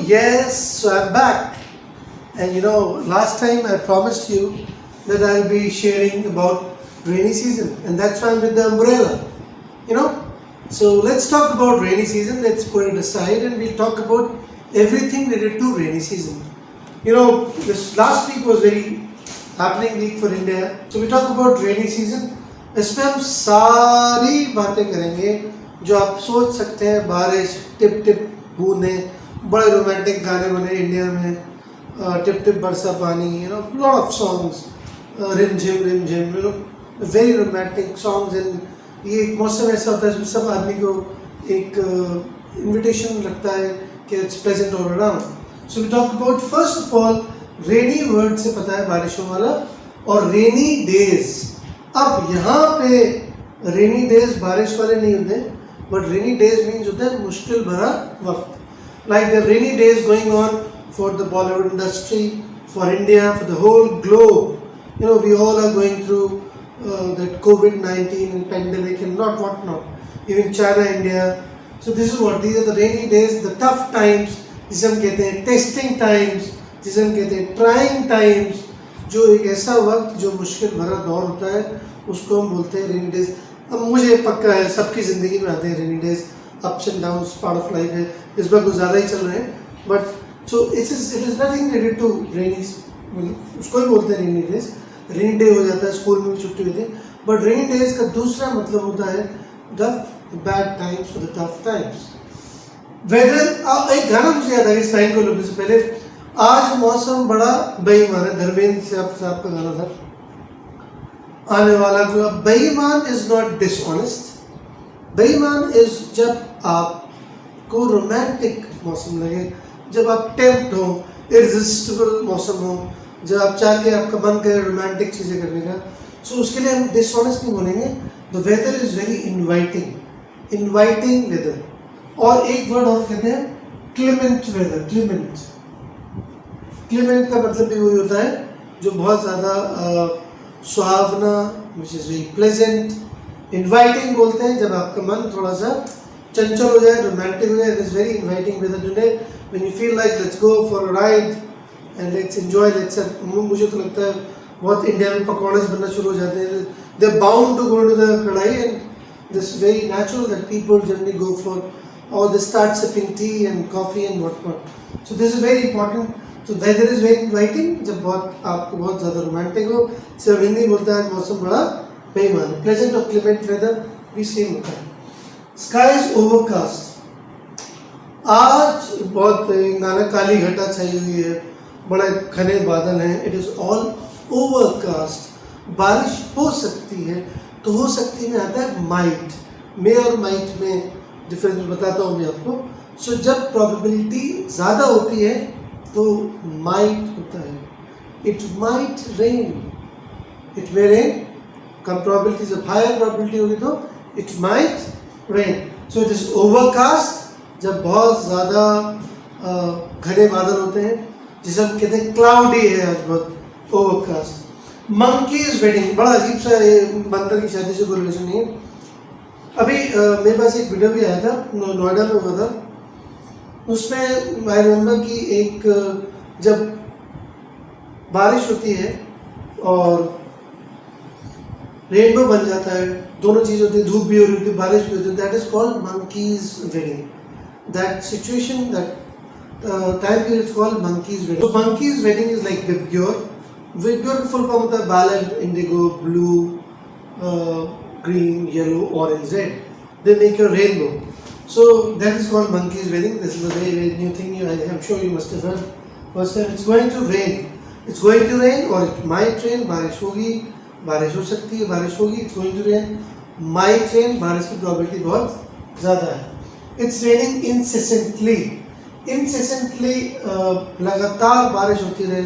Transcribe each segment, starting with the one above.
yes, so I'm back. And last time I promised you that I'll be sharing about rainy season, and that's why I'm with the umbrella. So let's talk about rainy season. Let's put it aside and we'll talk about everything related to rainy season. This last week was very happening week for India. So we talk about rainy season. इसमें हम सारी बातें करेंगे जो आप सोच सकते हैं. बारिश, टिप टिप बूंदें, बड़े रोमांटिक गाने बने इंडिया में, टिप टिप बरसा पानी, lot of songs, रिम झिम, very romantic songs. And ये एक मौसम ऐसा होता है जिसमें सब आदमी को एक invitation लगता है कि it's pleasant all around. So we talk about first of all rainy word से पता है बारिशों वाला, और rainy days. अब यहाँ पे rainy days बारिश वाले नहीं होते, but rainy days means होता है मुश्किल भरा वक्त. Like the rainy days going on for the Bollywood industry, for India, for the whole globe. We all are going through that COVID-19 and pandemic and whatnot. Even China, India. So this is what, these are the rainy days, the tough times, जिसे हम कहते हैं testing times, जिसे हम कहते हैं trying times. जो एक ऐसा वक्त जो मुश्किल भरा दौर होता है उसको हम बोलते हैं rainy days. अब मुझे पक्का है सबकी ज़िंदगी में आते हैं rainy days, ups and downs, part of life है. इस बार कुछ ज़्यादा ही चल रहे हैं, but so it is nothing related to rainy. उसको ही बोलते हैं rainy days. रेनी डे हो जाता है, स्कूल में भी छुट्टी होती है. बट रेनी डेज का दूसरा मतलब होता है द बैड टाइम्स और द टफ टाइम्स. वेदर, एक गाना मुझे याद आ गया इस लाइन को लिखने से पहले. आज मौसम बड़ा बेईमान है, धर्मेंद्र साहब का गाना था. आने वाला को बेईमान इज नॉट डिसऑनेस्ट. बेईमान इज जब आपको रोमांटिक मौसम लगे, जब आप टेम्प्ट हो, इररेसिस्टिबल मौसम हो, जब आप चाह के आपका मन करे रोमांटिक चीज़ें करने का. सो उसके लिए हम डिसऑनेस्ट नहीं बोलेंगे. The weather is very inviting weather. और एक वर्ड और कहते हैं क्लेमेंट वेदर. क्लेमेंट का मतलब भी वही होता है जो बहुत ज़्यादा सुहावना, which is very pleasant. Inviting बोलते हैं जब आपका मन थोड़ा सा चंचल हो जाए, रोमांटिक हो जाए. It is very inviting weather today when you feel like let's go for a ride and let's enjoy. मुझे तो लगता है बहुत इंडिया में पकौड़े बनना शुरू हो जाते हैं. They are bound to go to the कढ़ाई, and this is very natural that people generally go for, or they start sipping tea and coffee and whatnot. So this is very important. So weather is very inviting. जब आपको बहुत ज़्यादा romantic हो, सिर्फ हिंदी बोलता है मौसम बड़ा बेईमान. प्लेजेंट और क्लेमेंट वेदर भी सेम होता है. Sky is overcast. आज बहुत गाना काली घटा छाई हुई है, बड़े घने बादल हैं. It is all overcast. बारिश हो सकती है, तो हो सकती में आता है माइट. मे और माइट में डिफरेंस बताता हूँ मैं आपको. सो जब प्रोबेबिलिटी ज़्यादा होती है तो माइट होता है. It might rain. It may rain. Come probability, जब हायर प्रोबेबिलिटी होगी तो it might rain. So it is overcast जब बहुत ज़्यादा घने बादल होते हैं, जिसे हम कहते हैं क्लाउडी है आज बहुत. ओवरकास्ट. मंकीज वेडिंग, बड़ा अजीब सा बंदर की शादी से कोई रिलेशन नहीं है. अभी मेरे पास एक वीडियो भी आया था, नोएडा में हुआ था. उसमें आई रिमेंबर कि एक जब बारिश होती है और रेनबो बन जाता है, दोनों चीज़ होती है, धूप भी हो रही होती है, बारिश भी होती है. That is called monkeys wedding. That situation, that time period is called monkey's wedding. So monkey's wedding is like Vibgyor. Vibgyor full form होता है violet, indigo, blue, green, yellow, orange, red. They make a rainbow. So that is called monkey's wedding. This is a very very new thing. I am sure you must have heard. First time, it's going to rain. It's going to rain or it might rain. बारिश होगी, बारिश हो सकती है, बारिश होगी. It's going to rain. Might rain. बारिश की probability बहुत ज़्यादा है. It's raining incessantly. इंसेसेंटली लगातार बारिश होती रहे,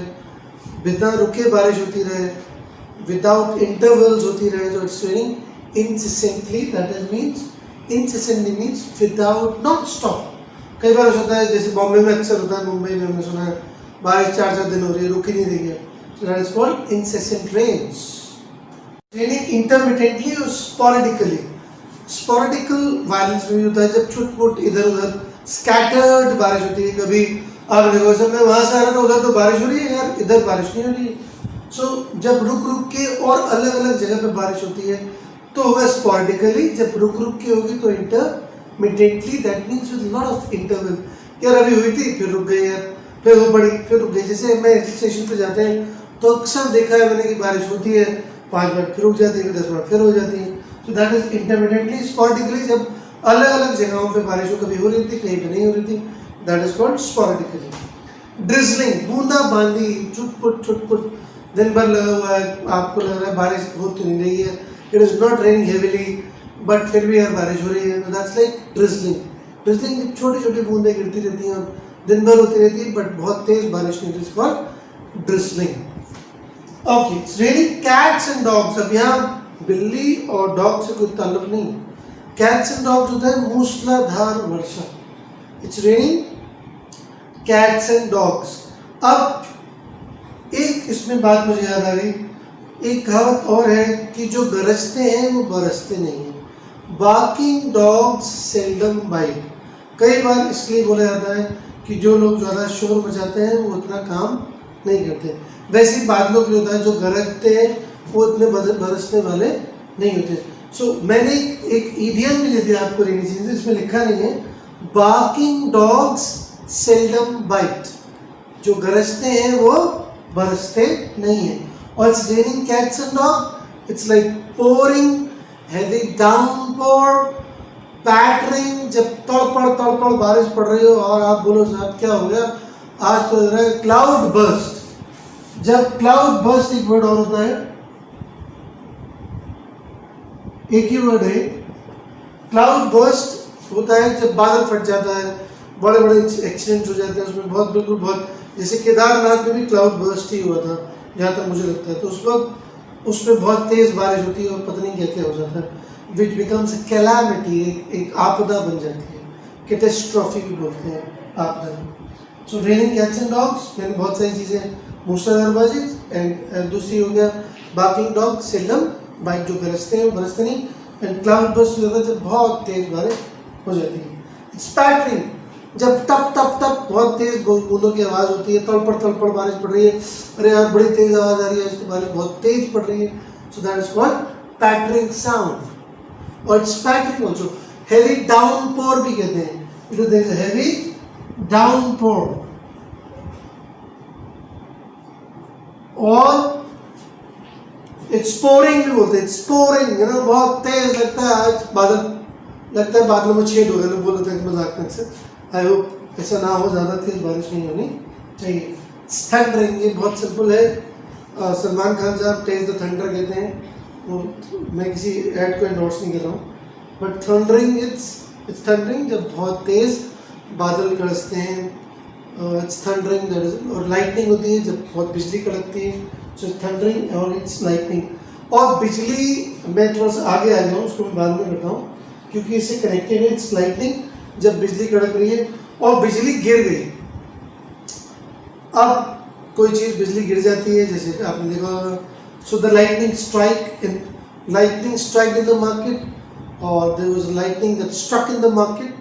बिना रुके बारिश होती रहे, विदाउट इंटरवल्स होती रहे. तो it's raining incessantly. That is means incessantly means without, not stop. कई बार होता है जैसे बॉम्बे में अक्सर होता है, मुंबई में हमने सुना है बारिश 4-4 दिन हो रही है, रुक ही नहीं रही है. So that is called incessant rains. Raining intermittently और स्पोरेडिकली. स्पोरेडिकल वायलेंस में होता है जब छुट-पुट इधर उधर स्कैटर्ड बारिश होती है. कभी अब देखो जब मैं वहां से आ रहा था उधर तो बारिश हो रही है यार, इधर बारिश नहीं हो रही है। सो जब रुक रुक के और अलग अलग जगह पे बारिश होती है तो वह स्पॉटिकली, जब रुक रुक के होगी तो intermittently, that means with lot of interval. यार अभी हुई थी फिर रुक गई यार, फिर वो पड़ी फिर रुक गई। जैसे मैं हिल स्टेशन पे जाते हैं तो अक्सर देखा है मैंने कि बारिश होती है 5 मिनट फिर रुक जाती है, 10 मिनट फिर हो जाती है। सो दैट इज इंटरमिटेंटली, स्पॉटिकली, जब अलग अलग जगहों पे बारिश हो, कभी हो रही थी कहीं पे नहीं हो रही थी, दैट इज कॉल्ड स्पॉटिकली। ड्रिजलिंग, बूंदा बांदी, चुटपुट दिन भर लगा हुआ है, आपको लग रहा है बारिश हो तो नहीं रही है, it is not raining heavily but फिर भी यार बारिश हो रही है, दैट्स लाइक ड्रिजलिंग। ड्रिजलिंग छोटी छोटी बूंदें गिरती रहती हैं, दिन भर होती रहती है बट बहुत तेज बारिश नहीं, it is called drizzling. Okay, it's raining cats and dogs. अब यहाँ बिल्ली और डॉग से कोई ताल्लुक नहीं। कैट्स एंड डॉग्स होता है मूसलाधार वर्षा। It's raining cats and dogs. अब एक इसमें बात मुझे याद आ गई, एक कहावत और है कि जो गरजते हैं वो बरसते नहीं हैं। Barking dogs seldom bite. कई बार इसलिए बोला जाता है कि जो लोग ज़्यादा शोर मचाते हैं वो उतना काम नहीं करते। वैसे ही बादलों के लिए होता है, जो गरजते हैं वो इतने बरसने वाले नहीं होते। सो मैंने एक ईडियम भी दे दिया आपको रेनी सीजन, इसमें लिखा नहीं है, बार्किंग डॉग्स सेल्डम बाइट। जो गरजते हैं वो बरसते नहीं हैं। और it's raining cats and dog, it's like pouring heavy downpour, पैटरिंग, जब तड़पड़ बारिश पड़ रही हो और आप बोलो साहब क्या हो गया, आज तो लग रहा है क्लाउड बर्स्ट। जब क्लाउड बर्स्ट, एक वर्ड और होता है, एक ही वर्ड है, क्लाउड बर्स्ट होता है जब बादल फट जाता है, बड़े बड़े एक्सीडेंट्स हो जाते हैं उसमें, बहुत बिल्कुल बहुत, जैसे केदारनाथ में भी क्लाउड बर्स्ट ही हुआ था जहाँ तक मुझे लगता है। तो उस वक्त उसमें बहुत तेज़ बारिश होती है और पता नहीं क्या क्या हो जाता है, विच बिकम्स ए कैलामिटी, एक आपदा बन जाती है, कैटेस्ट्रॉफी भी बोलते हैं आपदा। सो रेनिंग कैट्स एंड डॉग्स, मैंने बहुत सारी चीज़ें, मूसलाधारबाजी, एंड दूसरी हो गया बार्किंग डॉग सेल्डम बाइट, जो गरजते हैं वो बरसते नहीं, एंड क्लाउड बर्स्ट हो जाता है जब बहुत तेज बारिश हो जाती है। इट्स पैटरिंग, जब टप टप टप बहुत तेज बूंदों की आवाज़ होती है, तड़पड़ बारिश पड़ रही है, अरे यार बड़ी तेज आवाज़ आ रही है, इसकी बारिश बहुत तेज पड़ रही है, so that is called pattering sound. और it's pattering also, heavy downpour भी कहते हैं, इट इज हेवी डाउनपोर। और इट्स पोरिंग भी बोलते हैं, इट्स पोरिंग, यू नो, बहुत तेज लगता है, आज बादल लगता है बादलों में छेद हो गए, लोग बोलते हैं मजाक में से। आई होप ऐसा ना हो, ज़्यादा तेज बारिश नहीं होनी चाहिए। थंडरिंग, ये बहुत सिंपल है, सलमान खान साहब टेस्ट द थंडर कहते हैं, वो मैं किसी ऐड को एंडोर्स नहीं कर रहा हूँ, बट थंडरिंग, इट्स थंडरिंग जब बहुत तेज़ बादल गरजते हैं, इट्स थंडरिंग दैट इज। और लाइटनिंग होती है जब बहुत बिजली कड़कती है, सो थंडरिंग और इट्स लाइटनिंग। और बिजली, मैं थोड़ा सा आगे आ गया हूँ, उसको मैं बाद में बताऊँ क्योंकि इससे कनेक्टेड है। इट्स लाइटनिंग, जब बिजली कड़क रही है और बिजली गिर गई। अब कोई चीज़ बिजली गिर जाती है, जैसे आपने देखा, so the lightning strike in the market, और there was lightning that struck in the market,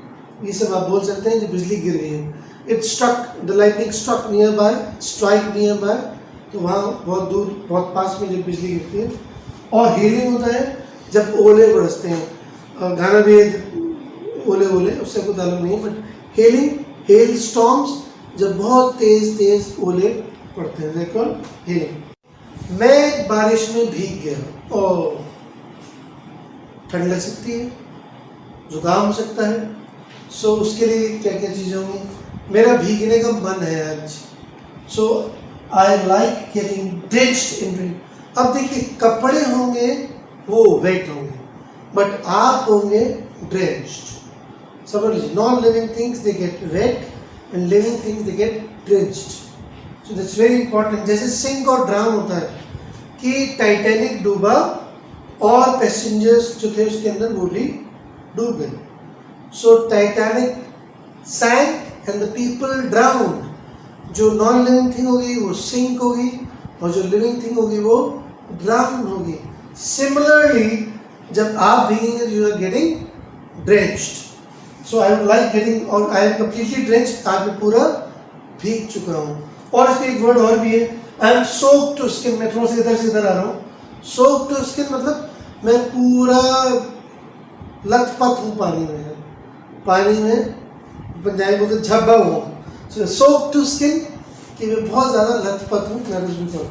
ये सब आप बोल सकते हैं जब बिजली गिर गई है। It struck, the lightning struck nearby, strike nearby, तो वहाँ बहुत दूर बहुत पास में जब बिजली गिरती है। और हेलिंग होता है जब ओले बरसते हैं, गाना भी ओले ओले, उससे कोई ताल्लुक नहीं है, बट हेलिंग, हेल स्टॉर्म्स, जब बहुत तेज ओले पड़ते हैं, देखो हेलिंग। मैं बारिश में भीग गया और ठंड लग सकती है, जुकाम हो सकता है, सो उसके लिए क्या क्या चीज़ें होंगी। मेरा भीगने का मन है आज, so I like getting drenched in rain. अब देखिए, कपड़े होंगे वो वेट होंगे, बट आप होंगे ड्रेंच्ड। समझ लीजिए, non living things they get wet and living things they get drenched, so that's very important. जैसे सिंक और ड्राम होता है कि टाइटैनिक डूबा और पैसेंजर्स जो थे उसके अंदर वो भी डूब गए, so Titanic sank and the people drowned. जो नॉन लिविंग थिंग होगी वो सिंक होगी और जो लिविंग थिंग होगी वो ड्राउन होगी। सिमिलरली जब आप भीगेंगे you are getting drenched, so I would like getting, और आई एम कंप्लीटली ड्रेंच्ड, आज मैं पूरा भीग चुका हूँ। और इसका एक वर्ड और भी है, I am soaked to skin. मैं थोड़ा सा इधर से इधर आ रहा हूँ। सोक्ड टू स्किन मतलब मैं पूरा लथपथ हूँ पानी में, पानी में पंजाबी बोलते झब्बा हूँ। सोक्ड टू स्किन कि मैं बहुत ज़्यादा लथपथ हूँ, that is before.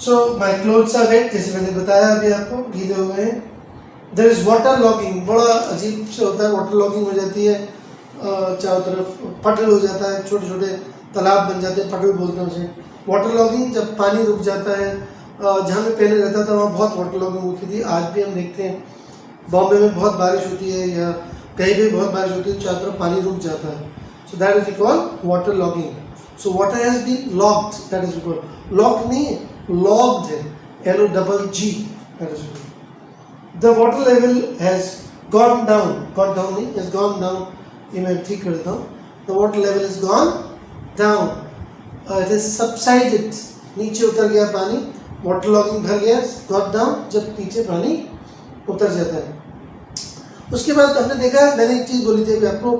So my clothes are wet, जैसे मैंने बताया अभी आपको, गीले हो गए हैं। देयर इज वाटर लॉगिंग, बड़ा अजीब से होता है, वाटर लॉगिंग हो जाती है, चारों तरफ पटल हो जाता है, छोटे छोटे तालाब बन जाते हैं, पटल बोलते हैं उसे। वाटर लॉगिंग जब पानी रुक जाता है, जहाँ मैं पहले रहता था वहाँ बहुत वाटर लॉगिंग होती थी। आज भी हम देखते हैं बॉम्बे में बहुत बारिश होती है या कहीं भी बहुत बारिश होती है, चारों तरफ पानी रुक जाता है। So that is called water logging. So water has been locked, that is called. Lock नहीं है, लॉग्ड है, LOGG, that is. The water level has gone down, gone down नहीं, हैज गॉन डाउन, ये मैं ठीक कर देता हूँ। The water level is gone down, it is subsided, नीचे उतर गया पानी, वाटर लॉगिंग भर गया, गॉट डाउन जब नीचे पानी उतर जाता है। उसके बाद हमने देखा, मैंने एक चीज़ बोली थी अभी आपको,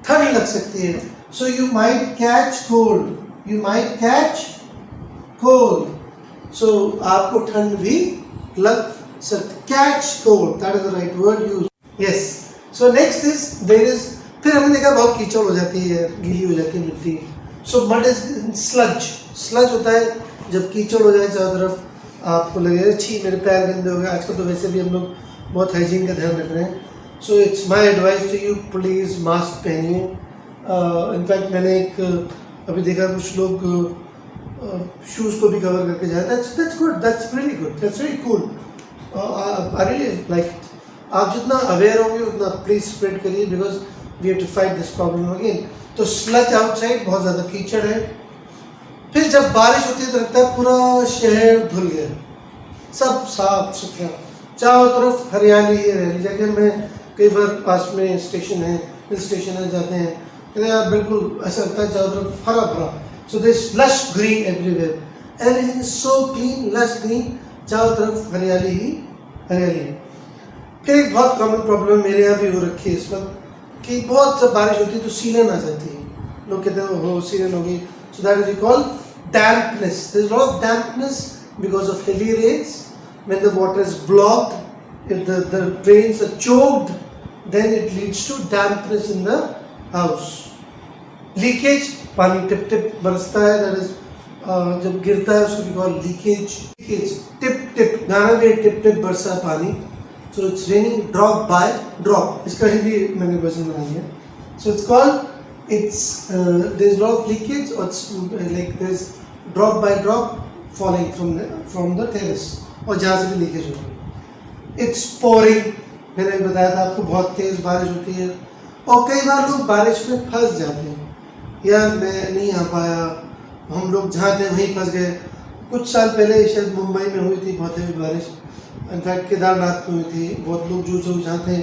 ठंड लग सकती है। So you might catch cold, you might catch cold. So आपको ठंड भी लग सकती, catch cold, that is the right word use, yes. So next is there is, फिर हमने देखा बहुत कीचड़ हो जाती है, गीली हो जाती है मिट्टी। सो मड इज स्लज, स्लज होता है जब कीचड़ हो जाए चारों तरफ, आपको लगे छी मेरे पैर गंदे हो गए। आजकल तो वैसे भी हम लोग बहुत हाइजीन का ध्यान रख रहे हैं। So it's my advice to you, please mask पहनिए। इनफैक्ट मैंने एक अभी देखा कुछ लोग शूज़ को भी कवर करके जाए, that's good, that's really good, that's very cool, I really like it. आप जितना अवेयर होंगे उतना प्लीज़ स्प्रेड करिए, because we have to fight this problem again. तो स्लज आउटसाइड, बहुत ज़्यादा कीचड़ है। फिर जब बारिश होती है तो लगता है पूरा शहर धुल गया, सब साफ सुथरा, चारों तरफ हरियाली ही हरियाली। जैसे मैं कई बार पास में स्टेशन है, हिल स्टेशन है, जाते हैं, कहते यार बिल्कुल ऐसा लगता है चारों तरफ हरा भरा। So this lush green everywhere, everything is so clean, lush green, चारों तरफ हरियाली ही हरियाली। फिर एक बहुत कॉमन प्रॉब्लम मेरे यहाँ भी हो रखी है इस वक्त, कि बहुत जब बारिश होती है तो सीलन आ जाती है, लोग कहते हैं हो सीलन हो गई। So that is called dampness. There is a lot of dampness because of heavy rains. When the water is blocked, if the drains are choked, then it leads to dampness in the house. Leakage, पानी tip tip बरसता है, that is जब गिरता है उसको भी call leakage. Leakage, tip tip, गाना भी टिप टिप बरसा पानी. So it's raining drop by drop. इसका हिंदी मैंने वर्जन बनाई है. So it's called, it's there's a lot of leakage, or it's like there's drop by drop falling from the terrace, और जहाँ से भी लीकेज होती है। It's pouring, मैंने बताया था आपको, बहुत तेज़ बारिश होती है, और कई बार लोग बारिश में फंस जाते हैं, यार मैं नहीं आ पाया, हम लोग जहाँ थे वहीं फंस गए। कुछ साल पहले शायद मुंबई में हुई थी बहुत तेज बारिश, इनफैक्ट केदारनाथ में हुई थी, बहुत लोग जो जहाँ थे,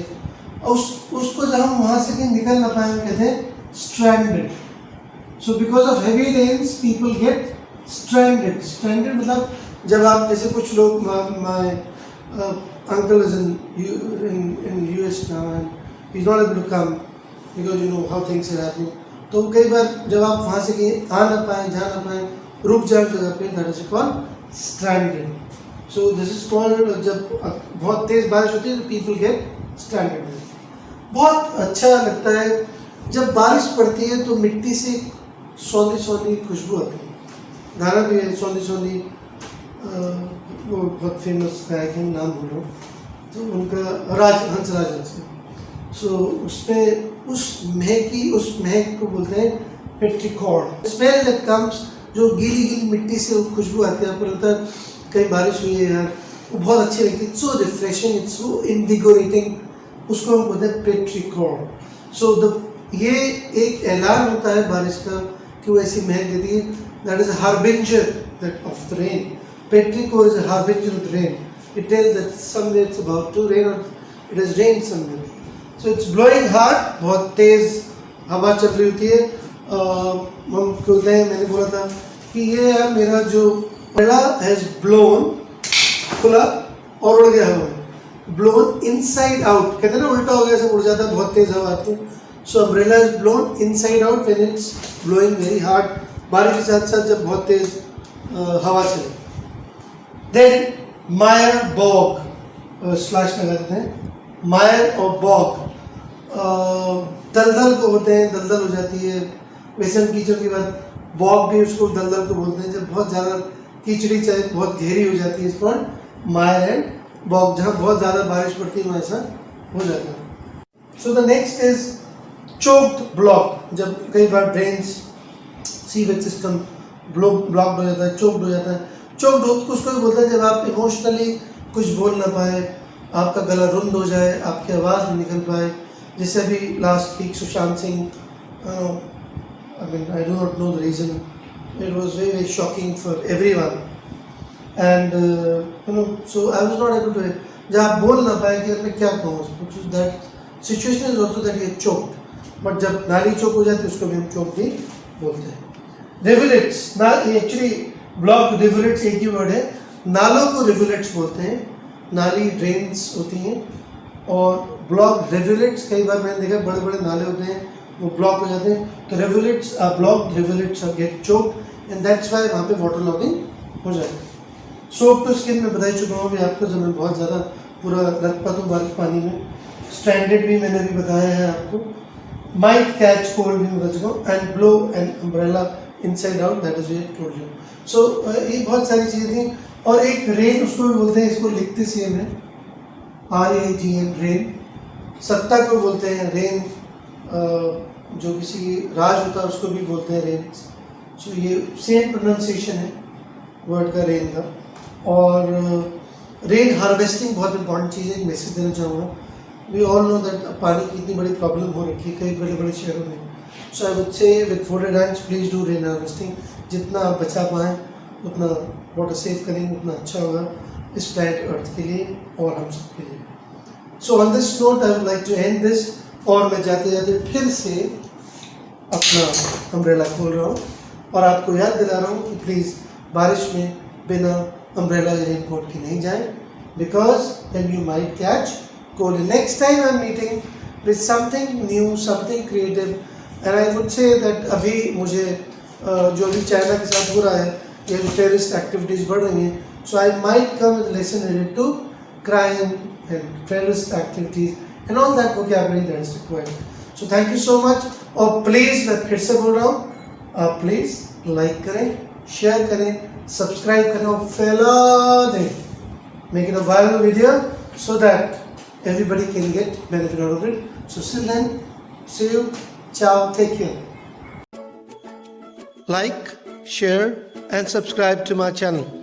और उसको जब हम वहाँ से कहीं निकल ना पाए, हम कहते हैं stranded. So because of heavy rains, people get stranded. Stranded मतलब जब आप जैसे कुछ लोग, my uncle is in US now and he's not able to come because you know how things are happening. तो कई बार जब आप वहाँ से कहीं आ ना पाए, जा ना पाए, रुक जाए जगह पे, that is called stranded. So this is called, जब बहुत तेज बारिश होती है तो people get stranded. बहुत अच्छा लगता है जब बारिश पड़ती है तो मिट्टी से सौंधी सौंधी खुशबू आती है। गाना भी है सौंधी सौंधी, वो बहुत फेमस गायक है, नाम भूल रहा हूँ, तो उनका हंसराज। सो उसमें उस महक को बोलते हैं पेट्रिकॉर्ड। स्मेल दैट कम्स, जो गीली गीली मिट्टी से खुशबू आती है, आपको लगता है कहीं बारिश हुई है यार, वो बहुत अच्छी लगती है, it's so refreshing, it's so invigorating, उसको हम बोलते हैं पेट्रिकॉर्ड। सो ये एक ऐलान होता है बारिश का कि वो ऐसी महक देती है, that is harbinger that of the rain. Petrichor is a harbinger of the rain, it tells that somewhere it's about to rain, और it has rain somewhere. So it's blowing hard, बहुत तेज हवा चल रही होती है। हम बोलते हैं, मैंने बोला था कि ये है मेरा जो अम्ब्रेला हैज ब्लोन, खुला और उड़ गया हवा में, ब्लोन इनसाइड आउट, कहते हैं ना उल्टा हो गया, सब उड़ जाता है, बहुत तेज हवा आती है। So umbrella is blown inside out when it's blowing very hard, बारिश के साथ साथ जब बहुत तेज हवा चले. Then mire bog, स्लैश लगा देते हैं. mire और bog दलदल को होते हैं, दलदल हो जाती है. वैसे हम कीचड़ के बाद बॉग भी उसको दलदल को बोलते हैं. जब बहुत ज़्यादा कीचड़ी चाहे बहुत गहरी हो जाती है, इस पर मायर एंड बॉग, जहाँ बहुत ज़्यादा बारिश पड़ती है वहाँ ऐसा हो जाता है. So the next is choked block. जब कई बार ड्रेन्स सीवेज सिस्टम ब्लॉक्ड हो जाता है, चोक्ड हो जाता है. चोक्ड उसको भी बोलते हैं जब आप इमोशनली कुछ बोल ना पाए, आपका गला रुंद हो जाए, आपकी आवाज़ नहीं निकल पाए. जैसे अभी last week Sushant Singh, I do not know the reason. It was very, very shocking for everyone. And so I was not able to. जब आप बोल ना पाए कि मैं क्या कहूँ, that situation is also that you are choked. But जब नाली चोक हो जाती है उसको भी हम चोक भी बोलते हैं. Rivulets, ना एक्चुअली ब्लॉक रिवुलेट्स एक ही वर्ड है. नालों को रिवुलेट्स बोलते हैं. नाली ड्रेन्स होती हैं और ब्लॉक रिवुलेट्स. कई बार मैंने देखा बड़े बड़े नाले होते हैं वो ब्लॉक हो जाते हैं. तो rivulets are blocked, rivulets are get choked and that's why वहाँ पे वाटर लॉगिंग हो जाता है. सोप टू स्किन में बता चुका हूँ अभी आपको, जब मैं बहुत ज़्यादा पूरा लथपथ हूँ बारिश पानी में. स्टैंडर्ड भी मैंने अभी बताया है आपको. माइट कैच कोल्ड भी मैं बता चुका हूँ. And blow an umbrella inside out, that is what told you. सो ये बहुत सारी चीज़ें थी. और एक रेन उसको भी बोलते हैं, इसको लिखते सेम है, RAGN रेन. सत्ता को बोलते हैं रेन. जो किसी राज होता है उसको भी बोलते हैं रेन. सो ये सेम प्रोनाउंसिएशन है वर्ड का रेन का. और रेन हार्वेस्टिंग बहुत इंपॉर्टेंट चीज़ है. एक मैसेज देना चाहूँगा. वी ऑल नो दैट पानी की इतनी बड़ी प्रॉब्लम हो रखी है कई बड़े बड़े शहरों में. So I would say with food ranch please do rain harvesting. जितना आप बचा पाएँ उतना वाटर सेव करेंगे उतना अच्छा होगा इस प्लैनेट अर्थ के लिए और हम सब के लिए. So on this note I would like to end this. और मैं जाते जाते फिर से अपना अम्ब्रेला खोल रहा हूँ और आपको याद दिला रहा हूँ कि प्लीज़ बारिश में बिना अम्ब्रेला या रेनकोट के नहीं जाएं, because then you might catch cold. Next time I am meeting with something new, something creative. And I would say that अभी मुझे जो अभी चाइना के साथ हो रहा है, ये जो टेररिस्ट एक्टिविटीज़ बढ़ रही हैं, so I might come with lesson related to crime and terrorist activities and all that vocabulary that is required. So thank you so much. और प्लीज़ मैं फिर से बोल रहा हूँ, आप प्लीज़ लाइक करें, शेयर करें, सब्सक्राइब करें और फैला दें. Make it a viral video so that everybody can get benefit out of it. So till then, see you. Ciao. Take care. Like, share and subscribe to my channel.